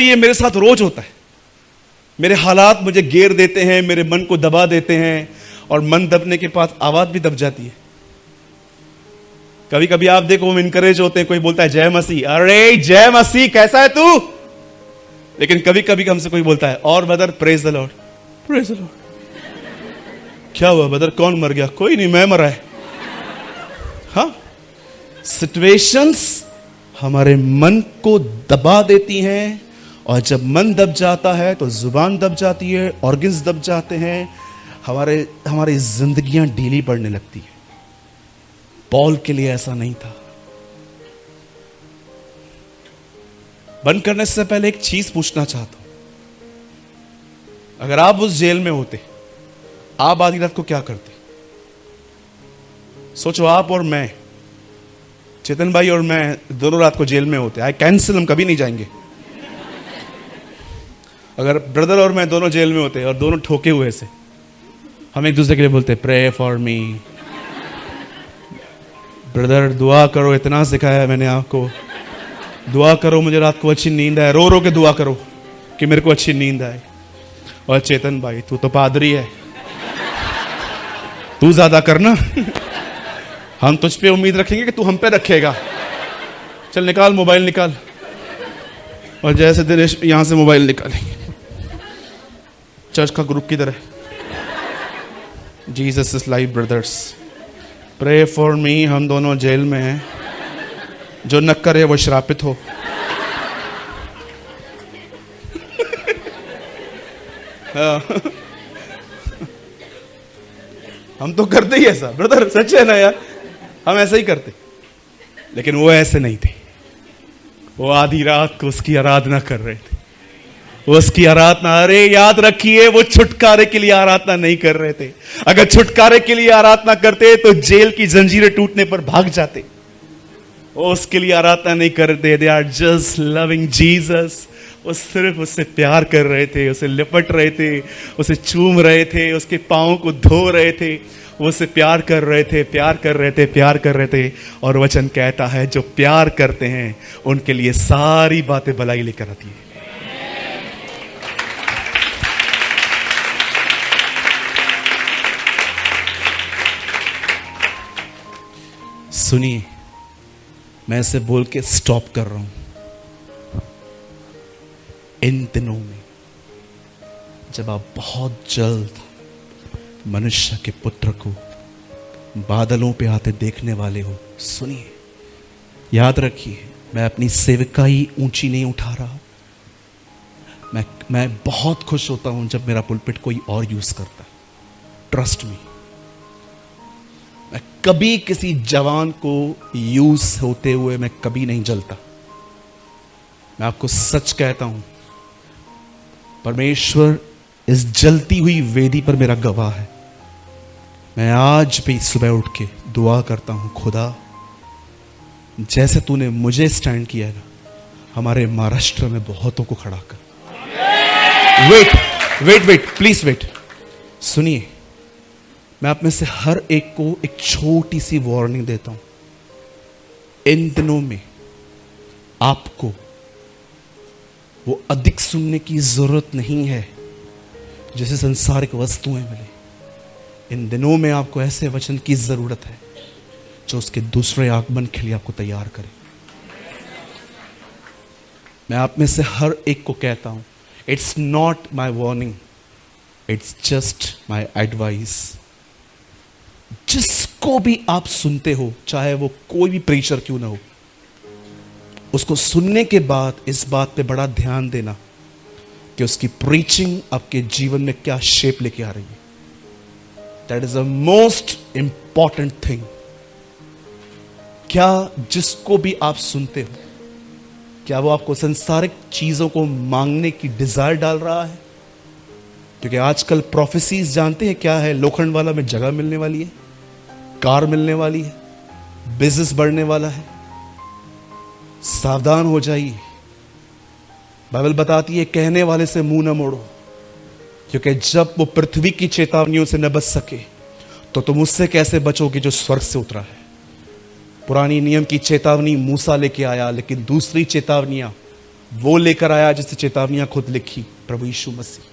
ये मेरे साथ रोज होता है। मेरे हालात मुझे घेर देते हैं, मेरे मन को दबा देते हैं, और मन दबने के पास आवाज भी दब जाती है। कभी कभी आप देखो हम इनकरेज होते हैं, कोई बोलता है जय मसीह, अरे जय मसीह कैसा है तू? लेकिन कभी कभी हमसे कोई बोलता है और brother praise the Lord, praise the Lord. क्या हुआ ब्रदर, कौन मर गया? कोई नहीं, मैं मरा है। हाँ, सिचुएशंस हमारे मन को दबा देती हैं, और जब मन दब जाता है तो जुबान दब जाती है, ऑर्गन्स दब जाते हैं, हमारी जिंदगियां ढीली पड़ने लगती है। पॉल के लिए ऐसा नहीं था। बंद करने से पहले एक चीज पूछना चाहता हूं, अगर आप उस जेल में होते, आप आधी रात को क्या करते? सोचो, आप और मैं, चेतन भाई और मैं दोनों रात को जेल में होते। आई कैंसिल, हम कभी नहीं जाएंगे। अगर ब्रदर और मैं दोनों जेल में होते और दोनों ठोके हुए से, हम एक दूसरे के लिए बोलते प्रे फॉर मी, ब्रदर दुआ करो, इतना सिखाया है मैंने आपको, दुआ करो मुझे रात को अच्छी नींद आए, रो रो के दुआ करो कि मेरे को अच्छी नींद आए। और चेतन भाई तू तो पादरी है, तू ज्यादा करना, हम तुझ पे उम्मीद रखेंगे कि तू हम पे रखेगा। चल निकाल मोबाइल निकाल। और जैसे दिनेश यहां से मोबाइल निकालेंगे, चर्च का ग्रुप किधर है? Jesus is live brothers, pray for me. हम दोनों जेल में हैं, जो न करे वो श्रापित हो। हम तो करते ही ऐसा ब्रदर, सच है ना यार, हम ऐसा ही करते। लेकिन वो ऐसे नहीं थे। वो आधी रात को उसकी आराधना कर रहे थे। वो उसकी आराधना, अरे याद रखिए, वो छुटकारे के लिए आराधना नहीं कर रहे थे। अगर छुटकारे के लिए आराधना करते तो जेल की जंजीरें टूटने पर भाग जाते। वो उसके लिए आराधना नहीं करते। They are just loving Jesus. वो सिर्फ उससे प्यार कर रहे थे, उसे लिपट रहे थे, उसे चूम रहे थे, उसके पाँव को धो रहे थे, वो उससे प्यार कर रहे थे, प्यार कर रहे थे, प्यार कर रहे थे। और वचन कहता है जो प्यार करते हैं उनके लिए सारी बातें भलाई लेकर आती है। सुनिए, मैं इसे बोल के स्टॉप कर रहा हूं। इन दिनों में जब आप बहुत जल्द मनुष्य के पुत्र को बादलों पे आते देखने वाले हो, सुनिए, याद रखिए, मैं अपनी सेविकाई ऊंची नहीं उठा रहा। मैं बहुत खुश होता हूं जब मेरा पुलपिट कोई और यूज करता है। ट्रस्ट मी, मैं कभी किसी जवान को यूज होते हुए मैं कभी नहीं जलता। मैं आपको सच कहता हूं, परमेश्वर इस जलती हुई वेदी पर मेरा गवाह है। मैं आज भी सुबह उठ के दुआ करता हूं, खुदा जैसे तूने मुझे स्टैंड किया है ना, हमारे महाराष्ट्र में बहुतों को खड़ा कर। Wait please wait. सुनिए, मैं आप में से हर एक को एक छोटी सी वार्निंग देता हूं। इन दिनों में आपको वो अधिक सुनने की जरूरत नहीं है जैसे संसारिक वस्तुएं मिले। इन दिनों में आपको ऐसे वचन की जरूरत है जो उसके दूसरे आगमन के लिए आपको तैयार करे। मैं आप में से हर एक को कहता हूं, it's not my warning, it's just my advice. जिसको भी आप सुनते हो, चाहे वो कोई भी प्रीचर क्यों ना हो, उसको सुनने के बाद इस बात पे बड़ा ध्यान देना कि उसकी प्रीचिंग आपके जीवन में क्या शेप लेके आ रही है। That is the most important thing. क्या जिसको भी आप सुनते हो, क्या वो आपको संसारिक चीजों को मांगने की डिजायर डाल रहा है? क्योंकि आजकल प्रोफेसीज जानते हैं क्या है। लोखंड वाला में जगह मिलने वाली है, कार मिलने वाली है, बिजनेस बढ़ने वाला है। सावधान हो जाइए। बाइबल बताती है कहने वाले से मुंह न मोड़ो, क्योंकि जब वो पृथ्वी की चेतावनियों से न बच सके तो तुम उससे कैसे बचोगे जो स्वर्ग से उतरा है। पुरानी नियम की चेतावनी मूसा लेके आया, लेकिन दूसरी चेतावनियां वो लेकर आया जिससे चेतावनियां खुद लिखी, प्रभु यीशु मसीह।